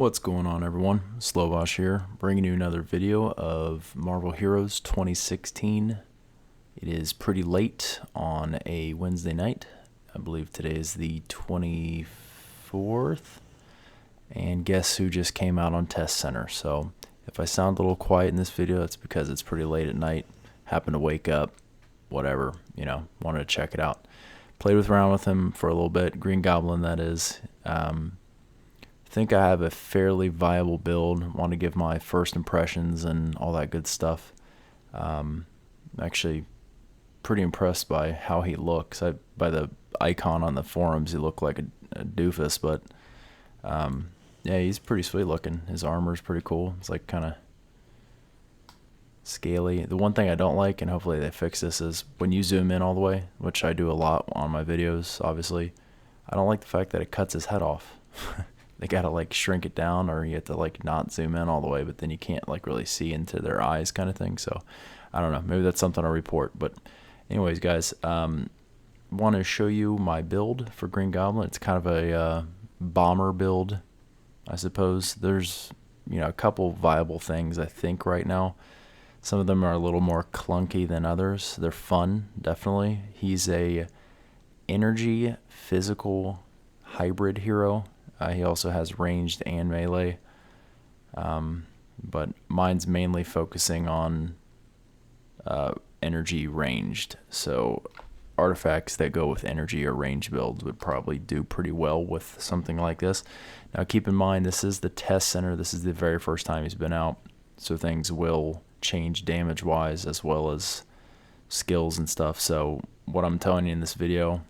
What's going on, everyone? Slovash here, bringing you another video of Marvel Heroes 2016. It is pretty late on a Wednesday night. I believe today is the 24th. And guess who just came out on Test Center? So if I sound a little quiet in this video, it's because it's pretty late at night. Happened to wake up, whatever, wanted to check it out. Played around with him for a little bit. Green Goblin, that is. Think I have a fairly viable build. Want to give my first impressions and all that good stuff. Actually pretty impressed by how he looks. By the icon on the forums, he looked like a doofus, but yeah, he's pretty sweet looking. His armor's pretty cool. It's like kind of scaly. The one thing I don't like, and hopefully they fix this, is when you zoom in all the way, which I do a lot on my videos, obviously, I don't like the fact that it cuts his head off. They gotta like shrink it down, or you have to like not zoom in all the way, but then you can't like really see into their eyes kind of thing. So I don't know, maybe that's something I'll report. But anyways, guys, want to show you my build for Green Goblin. It's kind of a bomber build, I suppose. There's a couple viable things I think right now. Some of them are a little more clunky than others. They're fun, definitely. He's a energy physical hybrid hero. He also has ranged and melee, but mine's mainly focusing on energy ranged. So artifacts that go with energy or range builds would probably do pretty well with something like this. Now keep in mind, this is the test center. This is the very first time he's been out, so things will change damage wise as well as skills and stuff. So what I'm telling you in this video,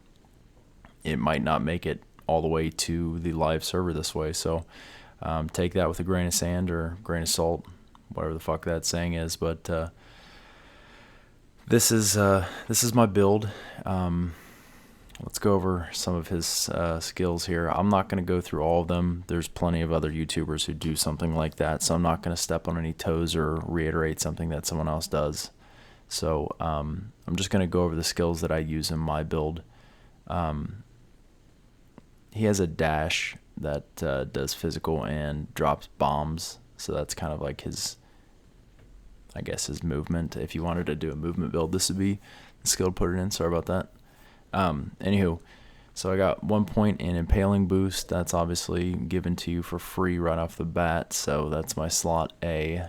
it might not make it all the way to the live server this way, so take that with a grain of sand or grain of salt, whatever the fuck that saying is. But this is my build. Let's go over some of his skills here. I'm not going to go through all of them. There's plenty of other YouTubers who do something like that, so I'm not going to step on any toes or reiterate something that someone else does. So I'm just going to go over the skills that I use in my build. He has a dash that does physical and drops bombs, so that's kind of like his, I guess, his movement. If you wanted to do a movement build, this would be the skill to put it in. Sorry about that. Anywho, so I got 1 point in Impaling Boost. That's obviously given to you for free right off the bat, so that's my slot A.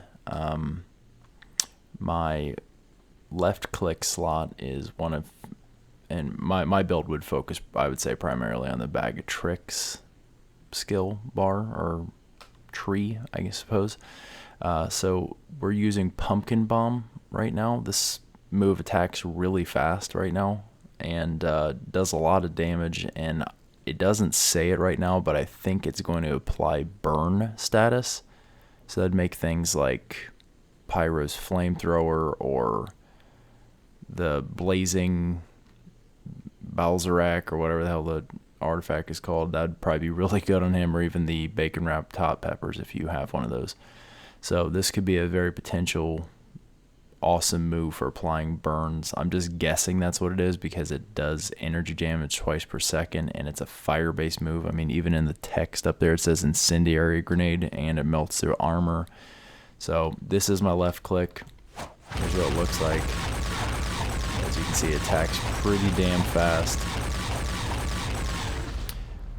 My left click slot is one of, and my build would focus, I would say, primarily on the Bag of Tricks skill bar, or tree, I suppose. So we're using Pumpkin Bomb right now. This move attacks really fast right now and does a lot of damage, and it doesn't say it right now, but I think it's going to apply burn status. So that'd make things like Pyro's Flamethrower or the Blazing Balzarak, or whatever the hell the artifact is called. That'd probably be really good on him, or even the Bacon Wrapped Hot Peppers if you have one of those. So this could be a very potential awesome move for applying burns. I'm just guessing that's what it is because it does energy damage twice per second, and it's a fire-based move. I mean, even in the text up there it says Incendiary Grenade, and it melts through armor. So this is my left click. Here's what it looks like. As you can see, it attacks pretty damn fast.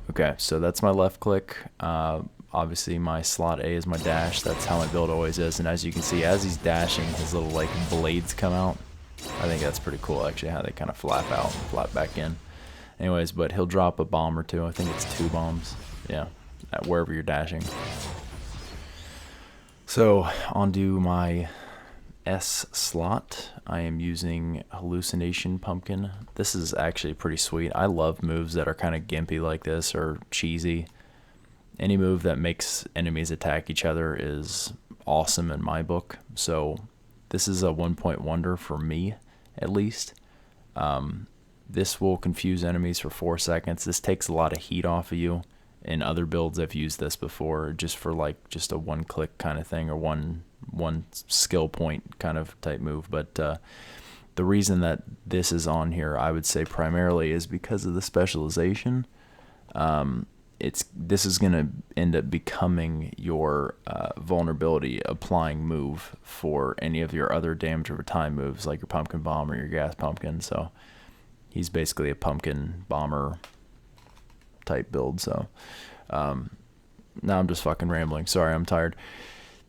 Okay, so that's my left click. Obviously my slot A is my dash. That's how my build always is. And as you can see, as he's dashing, his little like blades come out. I think that's pretty cool, actually, how they kind of flap out and flap back in. Anyways, but he'll drop a bomb or two. I think it's 2 bombs. Yeah, at wherever you're dashing. So onto my S slot. I am using Hallucination Pumpkin. This is actually pretty sweet. I love moves that are kind of gimpy like this, or cheesy. Any move that makes enemies attack each other is awesome in my book. So this is a 1 point wonder for me, at least. This will confuse enemies for 4 seconds. This takes a lot of heat off of you. In other builds I've used this before, just for like just a 1-click kind of thing, or one skill point kind of type move. But the reason that this is on here, I would say primarily, is because of the specialization. this is gonna end up becoming your vulnerability applying move for any of your other damage over time moves, like your pumpkin bomb or your gas pumpkin. So he's basically a pumpkin bomber type build. So now I'm just fucking rambling. Sorry, I'm tired.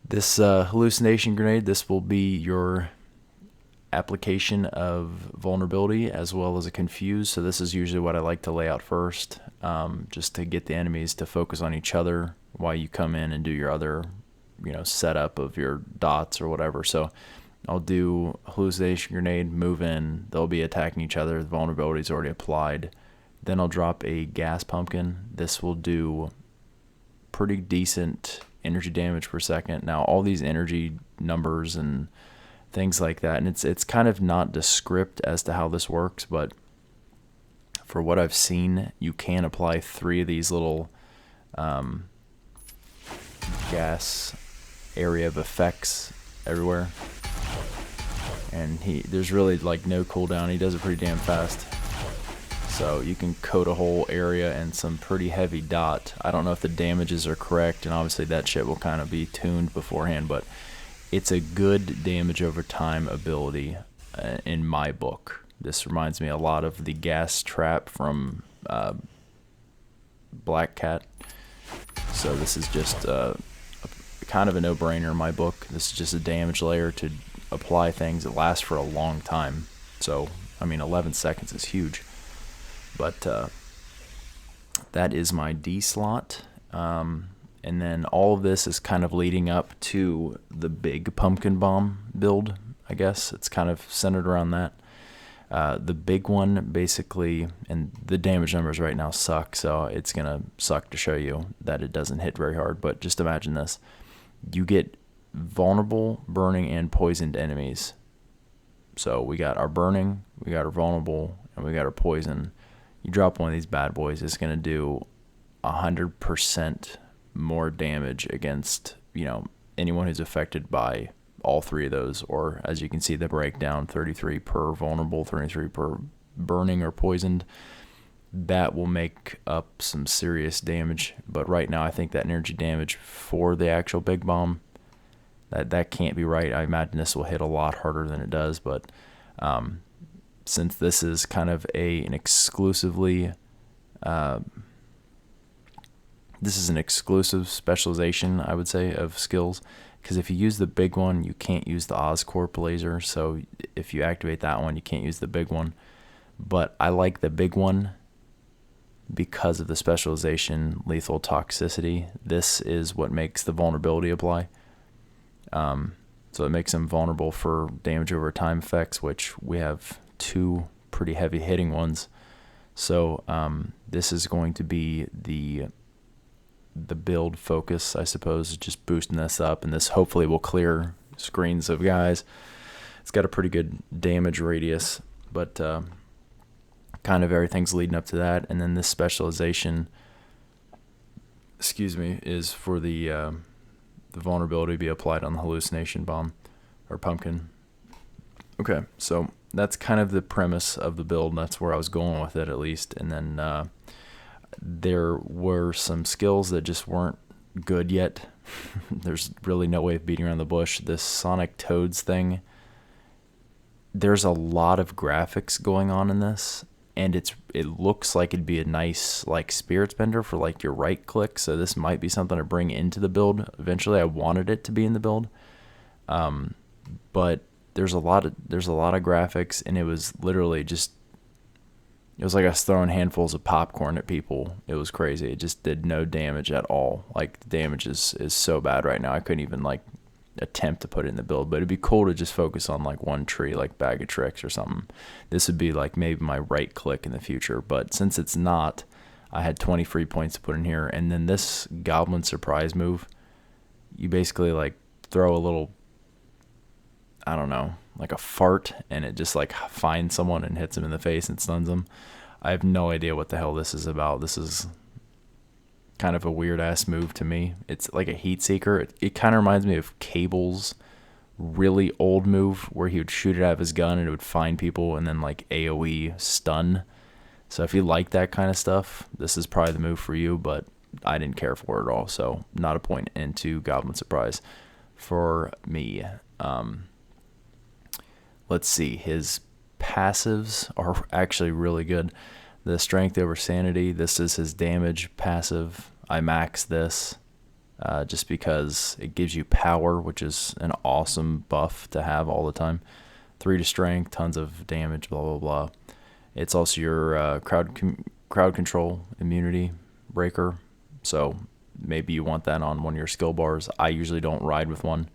This hallucination grenade, this will be your application of vulnerability as well as a confuse. So this is usually what I like to lay out first, just to get the enemies to focus on each other while you come in and do your other, setup of your dots or whatever. So I'll do hallucination grenade, move in, they'll be attacking each other, the vulnerability is already applied. Then I'll drop a gas pumpkin. This will do pretty decent energy damage per second. Now all these energy numbers and things like that, and it's kind of not descript as to how this works, but for what I've seen, you can apply 3 of these little gas area of effects everywhere, and there's really like no cooldown. He does it pretty damn fast, so you can coat a whole area and some pretty heavy dot. I don't know if the damages are correct, and obviously that shit will kind of be tuned beforehand, but it's a good damage over time ability in my book. This reminds me a lot of the gas trap from Black Cat. So this is just kind of a no-brainer in my book. This is just a damage layer to apply things that last for a long time. So, 11 seconds is huge. But that is my D slot. And then all of this is kind of leading up to the big pumpkin bomb build, I guess. It's kind of centered around that. The big one, basically, and the damage numbers right now suck, so it's going to suck to show you that it doesn't hit very hard. But just imagine this. You get vulnerable, burning, and poisoned enemies. So we got our burning, we got our vulnerable, and we got our poison. You drop one of these bad boys, it's going to do 100% more damage against anyone who's affected by all 3 of those, or as you can see the breakdown, 33 per vulnerable, 33 per burning or poisoned. That will make up some serious damage, but right now I think that energy damage for the actual big bomb, that can't be right. I imagine this will hit a lot harder than it does, but since this is kind of an exclusively this is an exclusive specialization, I would say, of skills, because if you use the big one, you can't use the Oscorp laser. So if you activate that one, you can't use the big one. But I like the big one because of the specialization, lethal toxicity. This is what makes the vulnerability apply. So it makes them vulnerable for damage over time effects, which we have 2 pretty heavy hitting ones. So this is going to be the build focus, I suppose, just boosting this up, and this hopefully will clear screens of guys. It's got a pretty good damage radius, but kind of everything's leading up to that. And then this specialization, is for the vulnerability to be applied on the hallucination bomb or pumpkin. Okay, so that's kind of the premise of the build. That's where I was going with it, at least. And then there were some skills that just weren't good yet. There's really no way of beating around the bush. This Sonic Toads thing, there's a lot of graphics going on in this, and it looks like it'd be a nice spirits bender for your right click. So this might be something to bring into the build eventually. I wanted it to be in the build, but there's a lot of graphics, and it was literally just, it was like I was throwing handfuls of popcorn at people. It was crazy. It just did no damage at all. The damage is so bad right now. I couldn't even attempt to put it in the build, but it'd be cool to just focus on one tree, like Bag of Tricks or something. This would be maybe my right click in the future, but since it's not, I had 20 free points to put in here. And then this Goblin Surprise move, you basically throw a little, I don't know, a fart, and it just finds someone and hits them in the face and stuns them. I have no idea what the hell this is about. This is kind of a weird ass move to me. It's like a heat seeker. It kind of reminds me of Cable's really old move where he would shoot it out of his gun and it would find people and then AoE stun. So if you like that kind of stuff, this is probably the move for you. But I didn't care for it at all. So not a point into Goblin Surprise for me. Let's see. His passives are actually really good. The Strength over Sanity, this is his damage passive. I max this just because it gives you power, which is an awesome buff to have all the time. 3 to Strength, tons of damage, blah, blah, blah. It's also your crowd control immunity breaker, so maybe you want that on one of your skill bars. I usually don't ride with one,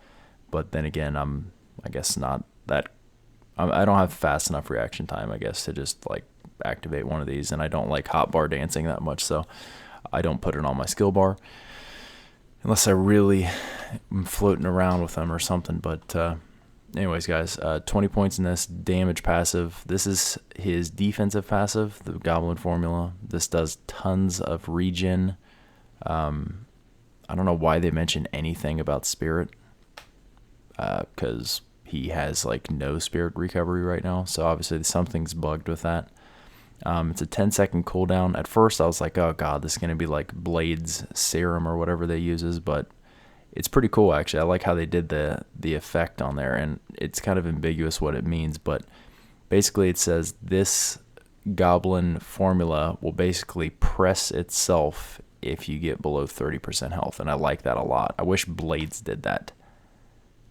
but then again, I guess not that. I don't have fast enough reaction time, I guess, to just like activate one of these, and I don't like hotbar dancing that much, so I don't put it on my skill bar unless I really am floating around with them or something. But anyways, guys, 20 points in this damage passive. This is his defensive passive, the Goblin Formula. This does tons of regen. I don't know why they mention anything about Spirit, because he has like no Spirit recovery right now, so obviously something's bugged with that. It's a 10-second cooldown. At first I was like, oh god, this is going to be like Blade's serum or whatever they uses, but it's pretty cool actually. I like how they did the effect on there, and it's kind of ambiguous what it means, but basically it says this Goblin Formula will basically press itself if you get below 30% health, and I like that a lot. I wish Blades did that.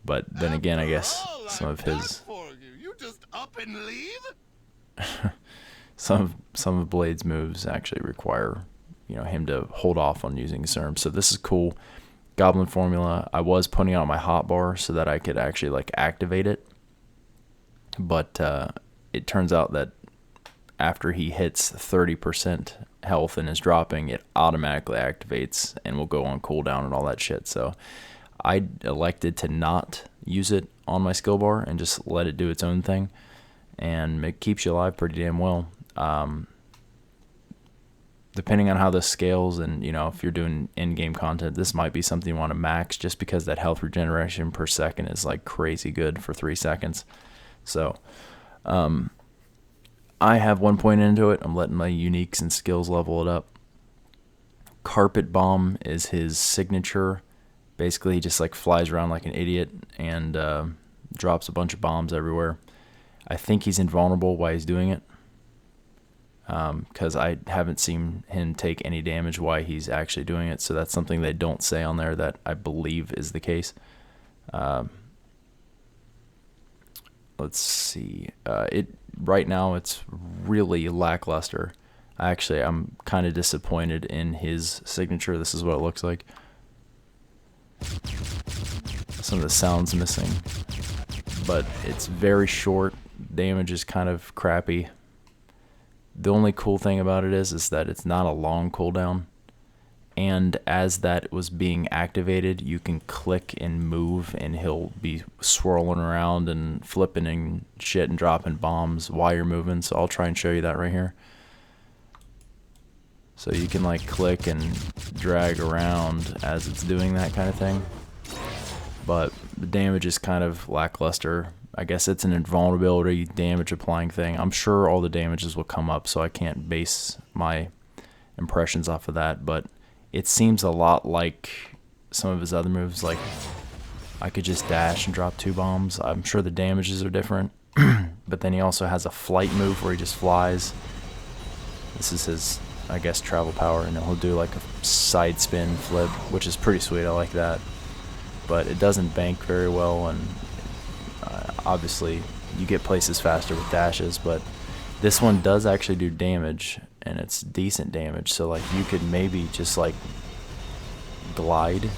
But then again, I guess some of his you just up and leave? some of Blade's moves actually require, him to hold off on using serum. So this is cool. Goblin Formula. I was putting it on my hotbar so that I could actually like activate it, but it turns out that after he hits 30% health and is dropping, it automatically activates and will go on cooldown and all that shit. So I elected to not use it on my skill bar and just let it do its own thing, and it keeps you alive pretty damn well. Depending on how this scales, and if you're doing in-game content, this might be something you want to max, just because that health regeneration per second is like crazy good for 3 seconds. So I have 1 point into it. I'm letting my uniques and skills level it up. Carpet Bomb is his signature. Basically, he just like flies around like an idiot and drops a bunch of bombs everywhere. I think he's invulnerable while he's doing it, because I haven't seen him take any damage while he's actually doing it. So that's something they don't say on there that I believe is the case. Let's see. Right now it's really lackluster. I'm kind of disappointed in his signature. This is what it looks like. Some of the sound's missing, but it's very short. Damage is kind of crappy. The only cool thing about it is that it's not a long cooldown, and as that was being activated, you can click and move, and he'll be swirling around and flipping and shit and dropping bombs while you're moving. So I'll try and show you that right here. So you can like click and drag around as it's doing that kind of thing. But the damage is kind of lackluster. I guess it's an invulnerability damage applying thing. I'm sure all the damages will come up, so I can't base my impressions off of that. But it seems a lot like some of his other moves. Like I could just dash and drop 2 bombs. I'm sure the damages are different. But then he also has a flight move where he just flies. This is his, I guess, travel power, and he'll do like a side spin flip, which is pretty sweet. I like that, but it doesn't bank very well, and obviously you get places faster with dashes, but this one does actually do damage, and it's decent damage. So like you could maybe just like glide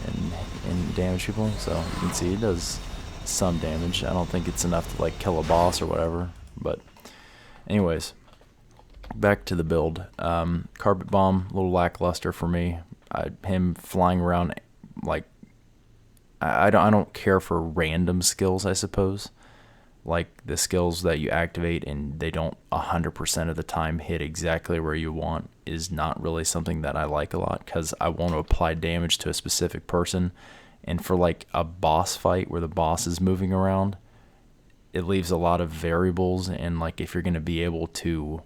and damage people. So you can see it does some damage. I don't think it's enough to like kill a boss or whatever, but anyways, back to the build. Carpet Bomb, a little lackluster for me. Him flying around, like I don't care for random skills, I suppose. Like the skills that you activate and they don't 100% of the time hit exactly where you want is not really something that I like a lot, because I want to apply damage to a specific person. And for like a boss fight where the boss is moving around, it leaves a lot of variables, and like if you're going to be able to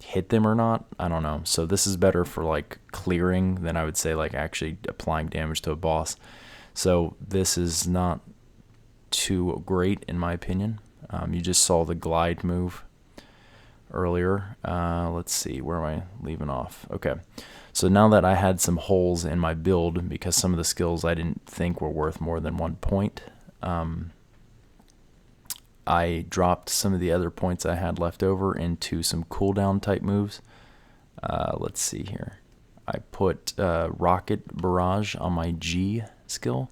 hit them or not. I don't know. So this is better for like clearing than I would say like actually applying damage to a boss. So this is not too great in my opinion. You just saw the glide move earlier. Let's see, where am I leaving off? Okay, so now that I had some holes in my build because some of the skills I didn't think were worth more than 1 point, I dropped some of the other points I had left over into some cooldown type moves. Let's see here. I put Rocket Barrage on my G skill,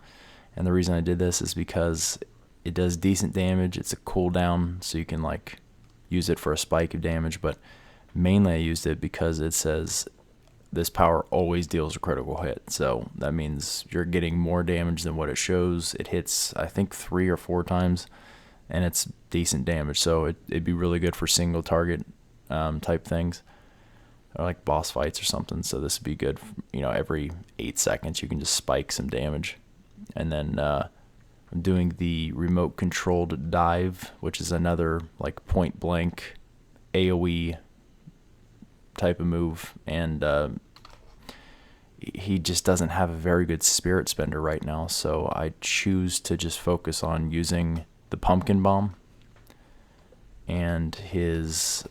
and the reason I did this is because it does decent damage. It's a cooldown, so you can like use it for a spike of damage, but mainly I used it because it says this power always deals a critical hit. So that means you're getting more damage than what it shows. It hits, I think, 3 or 4 times, and it's decent damage. So it'd be really good for single target type things, or like boss fights or something. So this would be good, you know, every 8 seconds you can just spike some damage. And then I'm doing the remote controlled dive, which is another like point blank AoE type of move, and he just doesn't have a very good spirit spender right now, so I choose to just focus on using the pumpkin bomb and his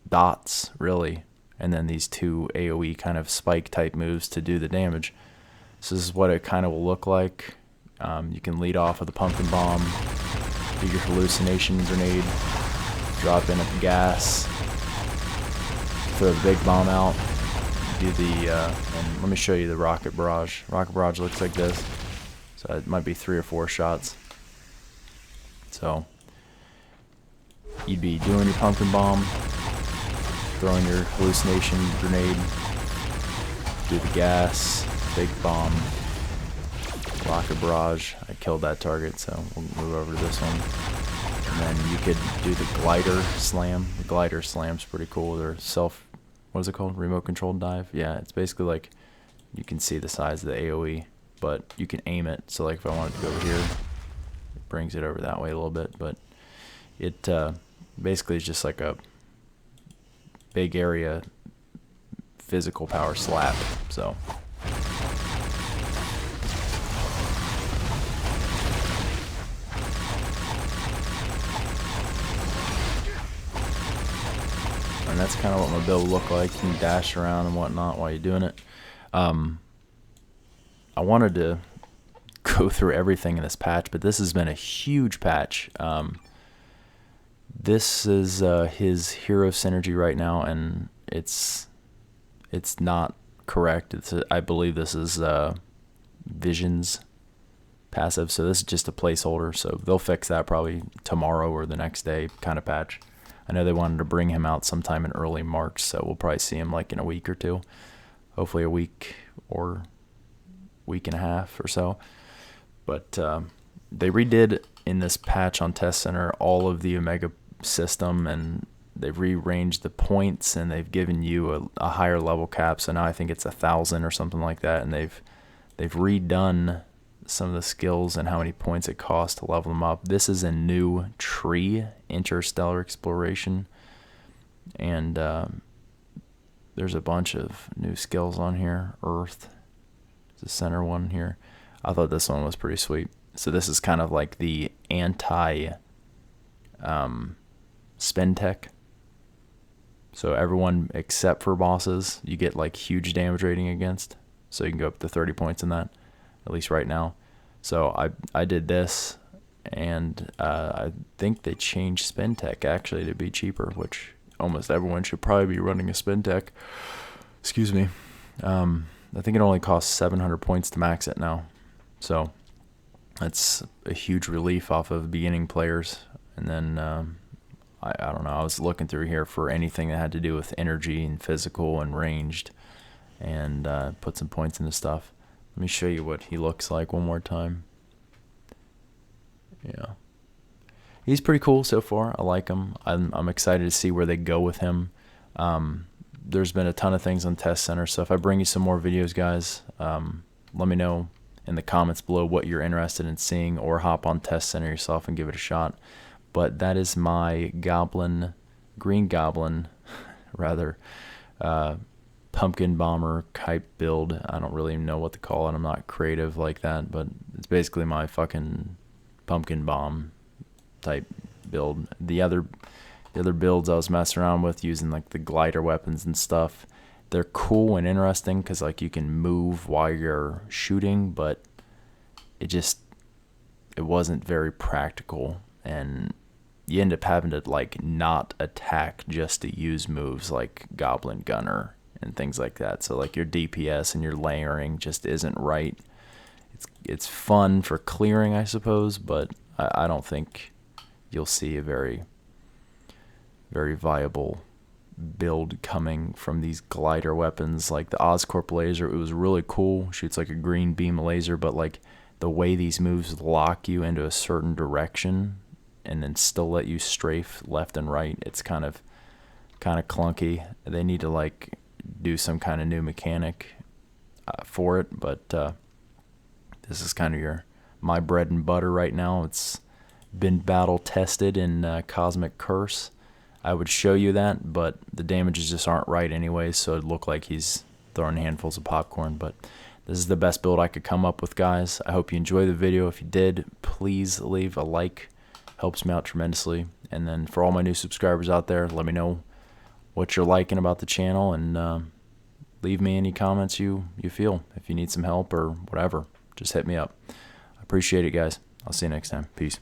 dots really, and then these 2 AoE kind of spike type moves to do the damage. So this is what it kind of will look like. You can lead off with a pumpkin bomb, do your hallucination grenade, drop in a gas, throw the big bomb out, do the, and let me show you the rocket barrage. Rocket barrage looks like this, so it might be 3 or 4 shots. So you'd be doing your pumpkin bomb, throwing your hallucination grenade, do the gas, big bomb, rocket barrage. I killed that target, so we'll move over to this one. And then you could do the glider slam. The glider slam's pretty cool. They're what is it called? Remote controlled dive? Yeah, it's basically like, you can see the size of the AoE, but you can aim it. So like if I wanted to go over here, it brings it over that way a little bit, but it basically is just like a big area physical power slap. So and that's kind of what my build looked like. You can dash around and whatnot while you're doing it. I wanted to go through everything in this patch, but this has been a huge patch. This is his hero synergy right now, and it's not correct. I believe this is Vision's passive, so this is just a placeholder. So they'll fix that probably tomorrow or the next day kind of patch. I know they wanted to bring him out sometime in early March, so we'll probably see him like in a week or two. Hopefully a week or week and a half or so. But they redid in this patch on Test Center all of the Omega system, and they've rearranged the points, and they've given you a higher level cap. So now I think it's 1,000 or something like that, and they've redone some of the skills and how many points it costs to level them up. This is a new tree, Interstellar Exploration, and there's a bunch of new skills on here. Earth is the center one here. I thought this one was pretty sweet. So this is kind of like the anti spin tech. So everyone except for bosses, you get like huge damage rating against. So you can go up to 30 points in that, at least right now. So I did this, and I think they changed spin tech actually to be cheaper, which almost everyone should probably be running a spin tech. Excuse me. I think it only costs 700 points to max it now. So that's a huge relief off of beginning players. And then I don't know, I was looking through here for anything that had to do with energy and physical and ranged, and put some points into stuff. Let me show you what he looks like one more time. Yeah, he's pretty cool so far. I like him. I'm excited to see where they go with him. There's been a ton of things on Test Center, so if I bring you some more videos, guys, let me know in the comments below what you're interested in seeing, or hop on Test Center yourself and give it a shot. But that is my Green Goblin rather. Pumpkin bomber type build. I don't really know what to call it. I'm not creative like that, but it's basically my fucking pumpkin bomb type build. The other builds I was messing around with using like the glider weapons and stuff, they're cool and interesting because like you can move while you're shooting, but it wasn't very practical, and you end up having to like not attack just to use moves like Goblin Gunner and things like that. So like your DPS and your layering just isn't right. It's fun for clearing, I suppose, but I don't think you'll see a very, very viable build coming from these glider weapons. Like the Oscorp laser, it was really cool. Shoots like a green beam laser, but like the way these moves lock you into a certain direction and then still let you strafe left and right, it's kind of clunky. They need to like do some kind of new mechanic for it, but this is kind of my bread and butter right now. It's been battle tested in Cosmic Curse. I would show you that, but the damages just aren't right anyway, so it'd look like he's throwing handfuls of popcorn. But this is the best build I could come up with, guys. I hope you enjoyed the video. If you did, please leave a like. Helps me out tremendously. And then for all my new subscribers out there, let me know what you're liking about the channel, and leave me any comments you feel. If you need some help or whatever, just hit me up. I appreciate it, guys. I'll see you next time. Peace.